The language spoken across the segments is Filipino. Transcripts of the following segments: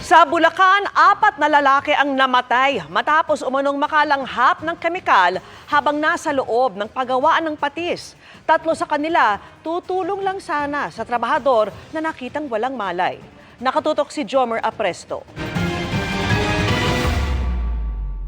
Sa Bulacan, 4 na lalaki ang namatay matapos umunong makalanghap ng kemikal habang nasa loob ng pagawaan ng patis. 3 sa kanila, tutulong lang sana sa trabahador na nakitang walang malay. Nakatutok si Jomer Apresto.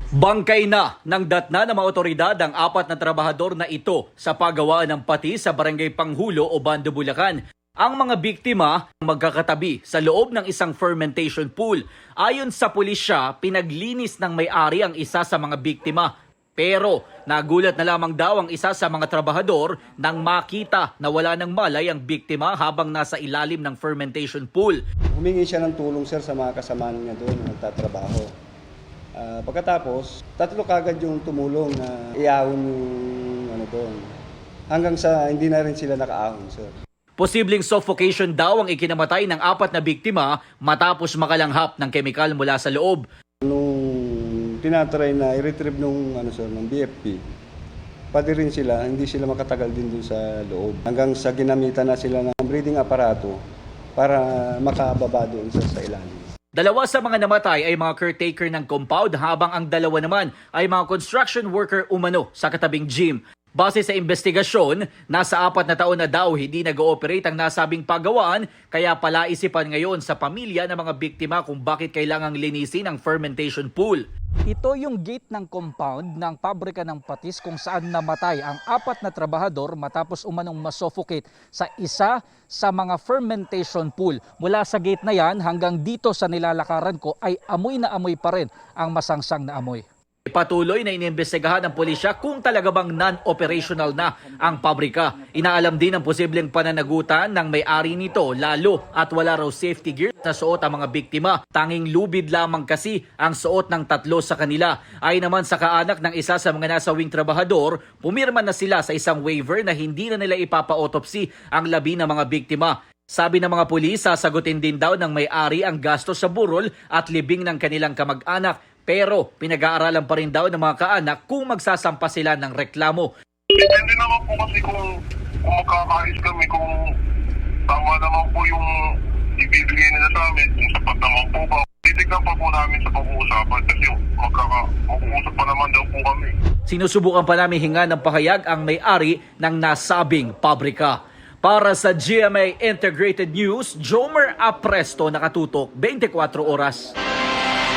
Bangkay na ng datna ng mga otoridad ang 4 na trabahador na ito sa pagawaan ng patis sa Barangay Panghulo o Bando, Bulacan. Ang mga biktima magkakatabi sa loob ng isang fermentation pool. Ayon sa pulisya, pinaglinis ng may-ari ang isa sa mga biktima. Pero nagulat na lamang daw ang isa sa mga trabahador nang makita na wala ng malay ang biktima habang nasa ilalim ng fermentation pool. Humingi siya ng tulong, sir, sa mga kasama niya doon na nagtatrabaho. Pagkatapos, 3 kagad yung tumulong na iahon yung doon. Hanggang sa hindi na rin sila nakaahon, sir. Posibleng suffocation daw ang ikinamatay ng 4 na biktima matapos makalanghap ng kemikal mula sa loob. Nung tinatry na i-retrieve ng BFP, pati rin sila, hindi sila makatagal din dun sa loob. Hanggang sa ginamitan na sila ng breathing aparato para makababa doon sa ilalim. 2 sa mga namatay ay mga caretaker ng compound habang ang 2 naman ay mga construction worker umano sa katabing gym. Base sa investigasyon, nasa 4 na taon na daw hindi nag-ooperate ang nasabing pagawaan, kaya palaisipan ngayon sa pamilya ng mga biktima kung bakit kailangang linisin ang fermentation pool. Ito yung gate ng compound ng pabrika ng patis kung saan namatay ang 4 na trabahador matapos umanong masuffocate sa isa sa mga fermentation pool. Mula sa gate na yan hanggang dito sa nilalakaran ko ay amoy na amoy pa rin ang masangsang na amoy. Patuloy na iniimbestigahan ng pulisya kung talaga bang non-operational na ang pabrika. Inaalam din ang posibleng pananagutan ng may-ari nito lalo at wala raw safety gear na suot ang mga biktima. Tanging lubid lamang kasi ang suot ng 3 sa kanila. Ay naman sa kaanak ng isa sa mga nasawing trabahador, pumirma na sila sa isang waiver na hindi na nila ipapa-autopsy ang labi ng mga biktima. Sabi ng mga pulis, sasagutin din daw ng may-ari ang gastos sa burol at libing ng kanilang kamag-anak. Pero pinag-aaralan pa rin daw ng mga kaanak kung magsasampa sila ng reklamo. Depende naman po kasi kung magkakaayos kami, kung tama naman po yung ibibigay nila sa amin, kung sapat naman po ba. Titignan pa po namin sa pag-uusapan kasi mag-uusap pa naman daw po kami. Sinusubukan pa namin hinga ng pahayag ang may-ari ng nasabing pabrika. Para sa GMA Integrated News, Jomer Apresto, nakatutok 24 oras.